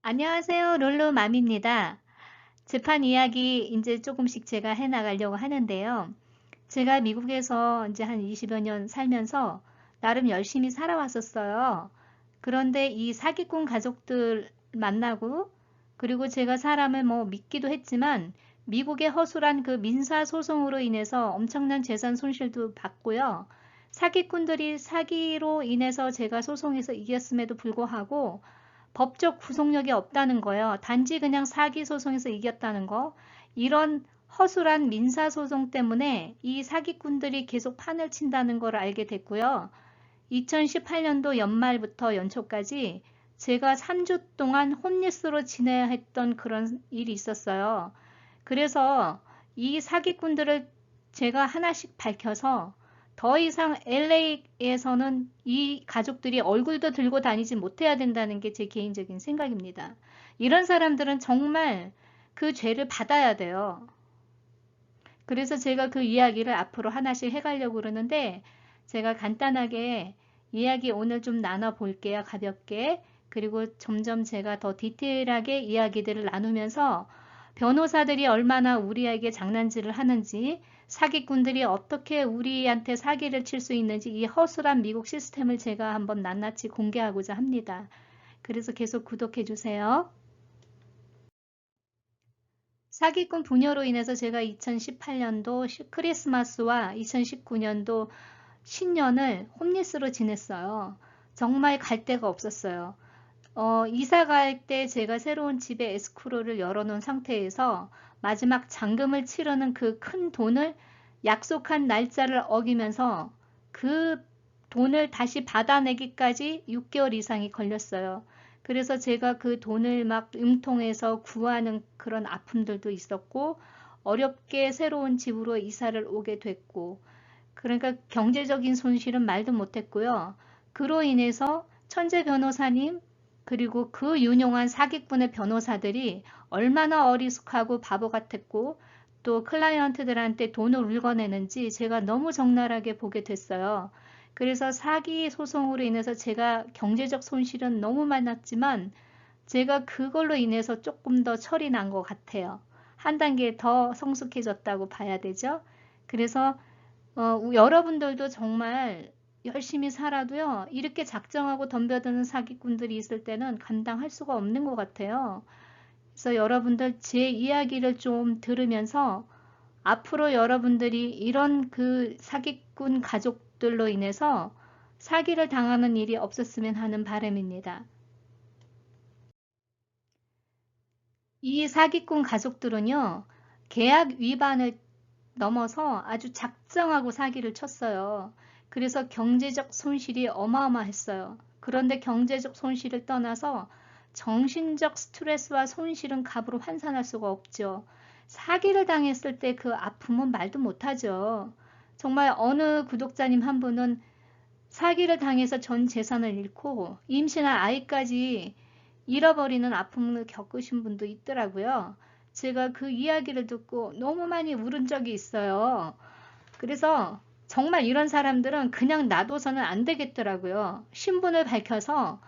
안녕하세요. 롤루맘입니다. 재판 이야기 이제 조금씩 제가 해나가려고 하는데요. 제가 미국에서 이제 한 20여 년 살면서 나름 열심히 살아왔었어요. 그런데 이 사기꾼 가족들 만나고 그리고 제가 사람을 뭐 믿기도 했지만 미국의 허술한 그 민사소송으로 인해서 엄청난 재산 손실도 받고요. 사기꾼들이 사기로 인해서 제가 소송에서 이겼음에도 불구하고 법적 구속력이 없다는 거예요. 단지 그냥 사기 소송에서 이겼다는 거. 이런 허술한 민사소송 때문에 이 사기꾼들이 계속 판을 친다는 걸 알게 됐고요. 2018년도 연말부터 연초까지 제가 3주 동안 홈리스로 지내야 했던 그런 일이 있었어요. 그래서 이 사기꾼들을 제가 하나씩 밝혀서 더 이상 LA에서는 이 가족들이 얼굴도 들고 다니지 못해야 된다는 게 제 개인적인 생각입니다. 이런 사람들은 정말 그 죄를 받아야 돼요. 그래서 제가 그 이야기를 앞으로 하나씩 해가려고 그러는데 제가 간단하게 이야기 오늘 좀 나눠볼게요. 가볍게. 그리고 점점 제가 더 디테일하게 이야기들을 나누면서 변호사들이 얼마나 우리에게 장난질을 하는지, 사기꾼들이 어떻게 우리한테 사기를 칠 수 있는지 이 허술한 미국 시스템을 제가 한번 낱낱이 공개하고자 합니다. 그래서 계속 구독해 주세요. 사기꾼 부녀로 인해서 제가 2018년도 크리스마스와 2019년도 신년을 홈리스로 지냈어요. 정말 갈 데가 없었어요. 이사 갈 때 제가 새로운 집에 에스크로를 열어놓은 상태에서 마지막 잔금을 치르는 그 큰 돈을 약속한 날짜를 어기면서 그 돈을 다시 받아내기까지 6개월 이상이 걸렸어요. 그래서 제가 그 돈을 막 융통해서 구하는 그런 아픔들도 있었고, 어렵게 새로운 집으로 이사를 오게 됐고, 그러니까 경제적인 손실은 말도 못했고요. 그로 인해서 천재 변호사님, 그리고 그 유용한 사기꾼의 변호사들이 얼마나 어리숙하고 바보 같았고 또 클라이언트들한테 돈을 울거내는지 제가 너무 적나라하게 보게 됐어요. 그래서 사기 소송으로 인해서 제가 경제적 손실은 너무 많았지만 제가 그걸로 인해서 조금 더 철이 난 것 같아요. 한 단계 더 성숙해졌다고 봐야 되죠. 그래서 여러분들도 정말 열심히 살아도요, 이렇게 작정하고 덤벼드는 사기꾼들이 있을 때는 감당할 수가 없는 것 같아요. 그래서 여러분들 제 이야기를 좀 들으면서 앞으로 여러분들이 이런 그 사기꾼 가족들로 인해서 사기를 당하는 일이 없었으면 하는 바람입니다. 이 사기꾼 가족들은요, 계약 위반을 넘어서 아주 작정하고 사기를 쳤어요. 그래서 경제적 손실이 어마어마했어요. 그런데 경제적 손실을 떠나서 정신적 스트레스와 손실은 값으로 환산할 수가 없죠. 사기를 당했을 때 그 아픔은 말도 못하죠. 정말 어느 구독자님 한 분은 사기를 당해서 전 재산을 잃고 임신한 아이까지 잃어버리는 아픔을 겪으신 분도 있더라고요. 제가 그 이야기를 듣고 너무 많이 울은 적이 있어요. 그래서 정말 이런 사람들은 그냥 놔둬서는 안 되겠더라고요. 신분을 밝혀서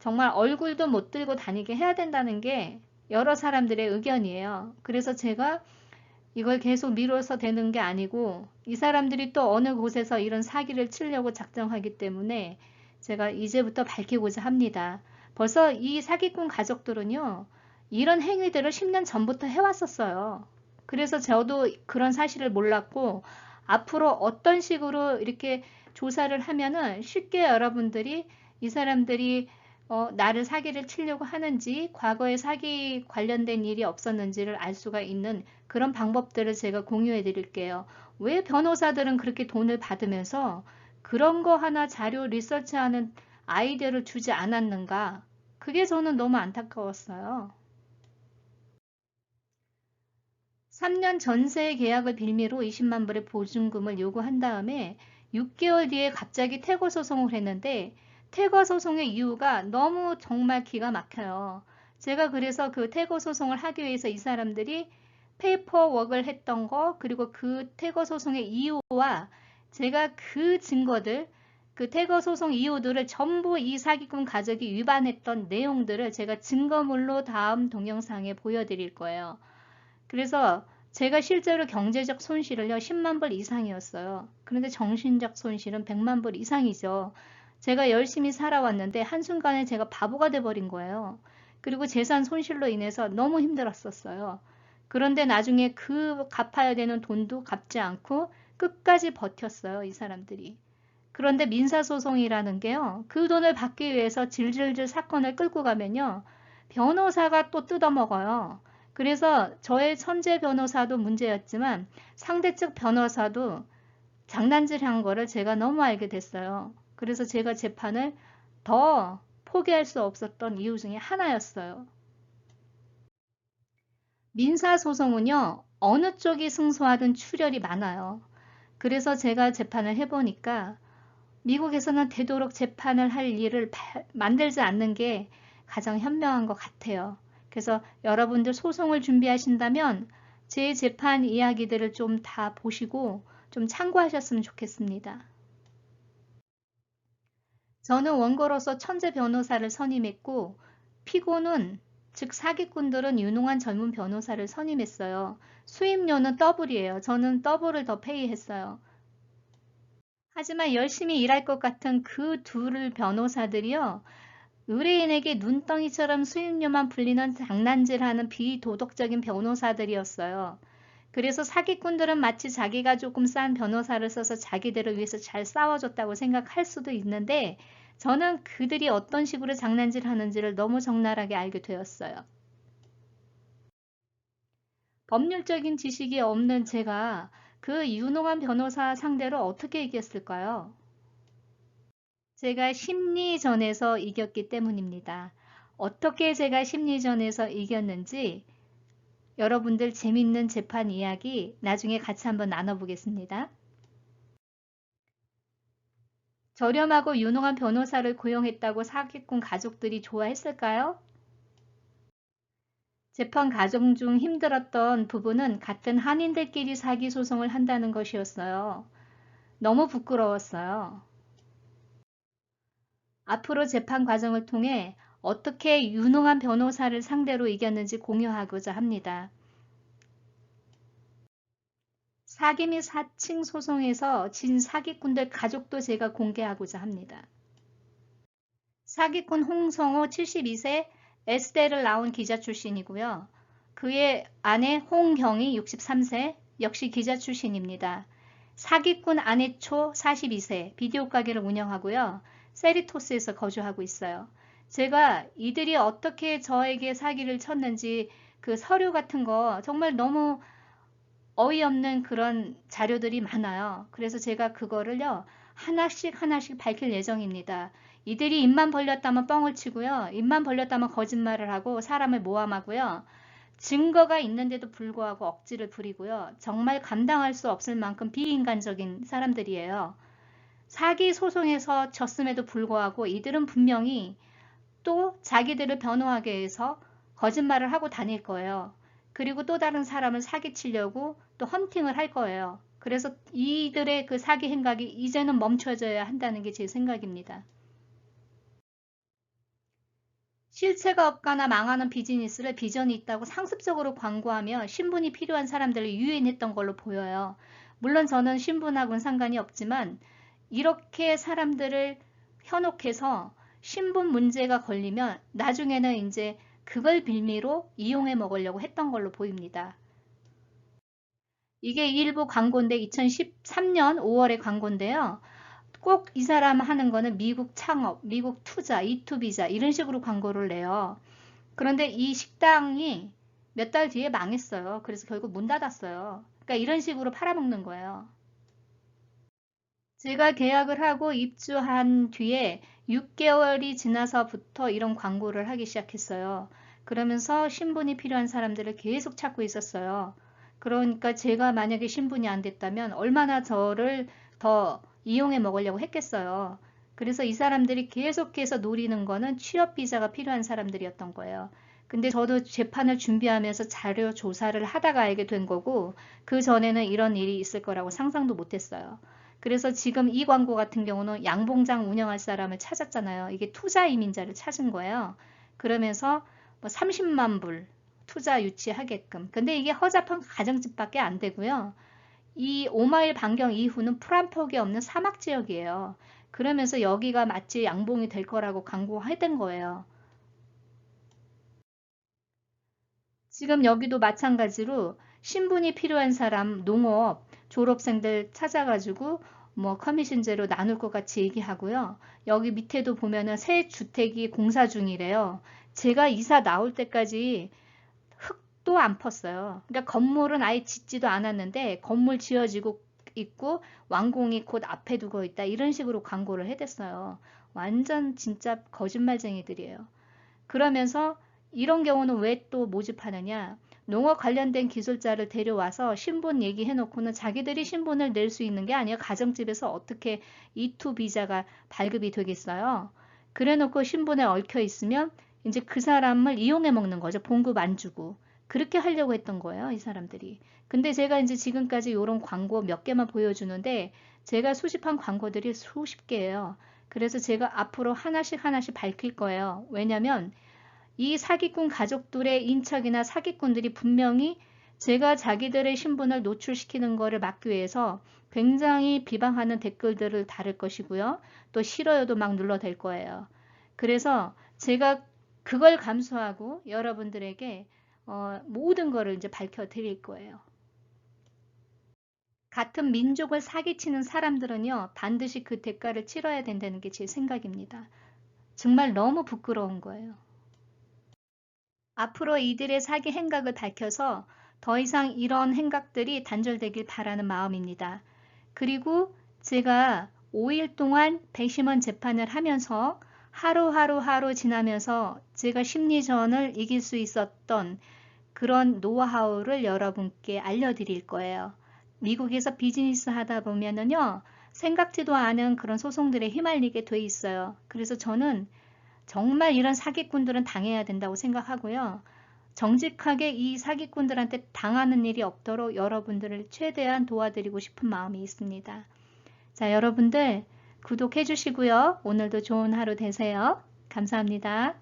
정말 얼굴도 못 들고 다니게 해야 된다는 게 여러 사람들의 의견이에요. 그래서 제가 이걸 계속 미뤄서 되는 게 아니고 이 사람들이 또 어느 곳에서 이런 사기를 치려고 작정하기 때문에 제가 이제부터 밝히고자 합니다. 벌써 이 사기꾼 가족들은요, 이런 행위들을 10년 전부터 해왔었어요. 그래서 저도 그런 사실을 몰랐고 앞으로 어떤 식으로 이렇게 조사를 하면은 쉽게 여러분들이 이 사람들이 나를 사기를 치려고 하는지 과거에 사기 관련된 일이 없었는지를 알 수가 있는 그런 방법들을 제가 공유해 드릴게요. 왜 변호사들은 그렇게 돈을 받으면서 그런 거 하나 자료 리서치하는 아이디어를 주지 않았는가? 그게 저는 너무 안타까웠어요. 3년 전세 계약을 빌미로 20만 불의 보증금을 요구한 다음에 6개월 뒤에 갑자기 퇴거 소송을 했는데 퇴거 소송의 이유가 너무 정말 기가 막혀요. 제가 그래서 그 퇴거 소송을 하기 위해서 이 사람들이 페이퍼워크를 했던 거 그리고 그 퇴거 소송의 이유와 제가 그 증거들 그 퇴거 소송 이유들을 전부 이 사기꾼 가족이 위반했던 내용들을 제가 증거물로 다음 동영상에 보여드릴 거예요. 그래서 제가 실제로 경제적 손실을요, 10만 불 이상이었어요. 그런데 정신적 손실은 100만 불 이상이죠. 제가 열심히 살아왔는데 한순간에 제가 바보가 돼버린 거예요. 그리고 재산 손실로 인해서 너무 힘들었었어요. 그런데 나중에 그 갚아야 되는 돈도 갚지 않고 끝까지 버텼어요, 이 사람들이. 그런데 민사소송이라는 게요, 그 돈을 받기 위해서 질질질 사건을 끌고 가면요, 변호사가 또 뜯어먹어요. 그래서 저의 천재 변호사도 문제였지만 상대측 변호사도 장난질한 거를 제가 너무 알게 됐어요. 그래서 제가 재판을 더 포기할 수 없었던 이유 중에 하나였어요. 민사소송은요, 어느 쪽이 승소하든 출혈이 많아요. 그래서 제가 재판을 해보니까 미국에서는 되도록 재판을 할 일을 만들지 않는 게 가장 현명한 것 같아요. 그래서 여러분들 소송을 준비하신다면 제 재판 이야기들을 좀 다 보시고 좀 참고하셨으면 좋겠습니다. 저는 원고로서 천재 변호사를 선임했고 피고는 즉 사기꾼들은 유능한 젊은 변호사를 선임했어요. 수임료는 더블이에요. 저는 더블을 더 페이했어요. 하지만 열심히 일할 것 같은 그 둘 변호사들이요, 의뢰인에게 눈덩이처럼 수임료만 불리는 장난질하는 비도덕적인 변호사들이었어요. 그래서 사기꾼들은 마치 자기가 조금 싼 변호사를 써서 자기들을 위해서 잘 싸워줬다고 생각할 수도 있는데 저는 그들이 어떤 식으로 장난질하는지를 너무 적나라하게 알게 되었어요. 법률적인 지식이 없는 제가 그 유능한 변호사 상대로 어떻게 이겼을까요? 제가 심리전에서 이겼기 때문입니다. 어떻게 제가 심리전에서 이겼는지 여러분들 재밌는 재판 이야기 나중에 같이 한번 나눠보겠습니다. 저렴하고 유능한 변호사를 고용했다고 사기꾼 가족들이 좋아했을까요? 재판 과정 중 힘들었던 부분은 같은 한인들끼리 사기 소송을 한다는 것이었어요. 너무 부끄러웠어요. 앞으로 재판 과정을 통해 어떻게 유능한 변호사를 상대로 이겼는지 공유하고자 합니다. 사기 및 사칭 소송에서 진 사기꾼들 가족도 제가 공개하고자 합니다. 사기꾼 홍성호 72세 S대를 나온 기자 출신이고요. 그의 아내 홍경희 63세 역시 기자 출신입니다. 사기꾼 아내초 42세 비디오 가게를 운영하고요. 세리토스에서 거주하고 있어요. 제가 이들이 어떻게 저에게 사기를 쳤는지 그 서류 같은 거 정말 너무 어이없는 그런 자료들이 많아요. 그래서 제가 그거를요, 하나씩 하나씩 밝힐 예정입니다. 이들이 입만 벌렸다면 뻥을 치고요. 입만 벌렸다면 거짓말을 하고 사람을 모함하고요. 증거가 있는데도 불구하고 억지를 부리고요. 정말 감당할 수 없을 만큼 비인간적인 사람들이에요. 사기 소송에서 졌음에도 불구하고 이들은 분명히 또 자기들을 변호하기 위해서 거짓말을 하고 다닐 거예요. 그리고 또 다른 사람을 사기치려고 또 헌팅을 할 거예요. 그래서 이들의 그 사기 행각이 이제는 멈춰져야 한다는 게 제 생각입니다. 실체가 없거나 망하는 비즈니스를 비전이 있다고 상습적으로 광고하며 신분이 필요한 사람들을 유인했던 걸로 보여요. 물론 저는 신분하고는 상관이 없지만 이렇게 사람들을 현혹해서 신분 문제가 걸리면 나중에는 이제 그걸 빌미로 이용해 먹으려고 했던 걸로 보입니다. 이게 일부 광고인데 2013년 5월의 광고인데요. 꼭 이 사람 하는 거는 미국 창업, 미국 투자, 이투비자 이런 식으로 광고를 내요. 그런데 이 식당이 몇 달 뒤에 망했어요. 그래서 결국 문 닫았어요. 그러니까 이런 식으로 팔아먹는 거예요. 제가 계약을 하고 입주한 뒤에 6개월이 지나서부터 이런 광고를 하기 시작했어요. 그러면서 신분이 필요한 사람들을 계속 찾고 있었어요. 그러니까 제가 만약에 신분이 안 됐다면 얼마나 저를 더 이용해 먹으려고 했겠어요. 그래서 이 사람들이 계속해서 노리는 거는 취업 비자가 필요한 사람들이었던 거예요. 근데 저도 재판을 준비하면서 자료 조사를 하다가 알게 된 거고 그 전에는 이런 일이 있을 거라고 상상도 못 했어요. 그래서 지금 이 광고 같은 경우는 양봉장 운영할 사람을 찾았잖아요. 이게 투자 이민자를 찾은 거예요. 그러면서 뭐 30만 불 투자 유치하게끔. 근데 이게 허접한 가정집밖에 안 되고요. 이 5마일 반경 이후는 풀 한 폭이 없는 사막 지역이에요. 그러면서 여기가 마치 양봉이 될 거라고 광고했던 거예요. 지금 여기도 마찬가지로 신분이 필요한 사람, 농업, 졸업생들 찾아가지고 뭐 커미션제로 나눌 것 같이 얘기하고요. 여기 밑에도 보면은 새 주택이 공사 중이래요. 제가 이사 나올 때까지 흙도 안 펐어요. 그러니까 건물은 아예 짓지도 않았는데 건물 지어지고 있고 완공이 곧 앞에 두고 있다. 이런 식으로 광고를 해댔어요. 완전 진짜 거짓말쟁이들이에요. 그러면서 이런 경우는 왜 또 모집하느냐? 농업 관련된 기술자를 데려와서 신분 얘기해놓고는 자기들이 신분을 낼 수 있는 게 아니라 가정집에서 어떻게 E2 비자가 발급이 되겠어요? 그래놓고 신분에 얽혀 있으면 이제 그 사람을 이용해 먹는 거죠. 봉급 안 주고. 그렇게 하려고 했던 거예요, 이 사람들이. 근데 제가 이제 지금까지 이런 광고 몇 개만 보여주는데 제가 수집한 광고들이 수십 개예요. 그래서 제가 앞으로 하나씩 하나씩 밝힐 거예요. 왜냐면 이 사기꾼 가족들의 인척이나 사기꾼들이 분명히 제가 자기들의 신분을 노출시키는 것을 막기 위해서 굉장히 비방하는 댓글들을 달을 것이고요. 또 싫어요도 막 눌러댈 거예요. 그래서 제가 그걸 감수하고 여러분들에게 모든 거를 이제 밝혀드릴 거예요. 같은 민족을 사기치는 사람들은요, 반드시 그 대가를 치러야 된다는 게 제 생각입니다. 정말 너무 부끄러운 거예요. 앞으로 이들의 사기 행각을 밝혀서 더 이상 이런 행각들이 단절되길 바라는 마음입니다. 그리고 제가 5일 동안 배심원 재판을 하면서 하루하루 지나면서 제가 심리전을 이길 수 있었던 그런 노하우를 여러분께 알려드릴 거예요. 미국에서 비즈니스 하다 보면은요, 생각지도 않은 그런 소송들에 휘말리게 돼 있어요. 그래서 저는 정말 이런 사기꾼들은 당해야 된다고 생각하고요. 정직하게 이 사기꾼들한테 당하는 일이 없도록 여러분들을 최대한 도와드리고 싶은 마음이 있습니다. 자, 여러분들 구독해 주시고요. 오늘도 좋은 하루 되세요. 감사합니다.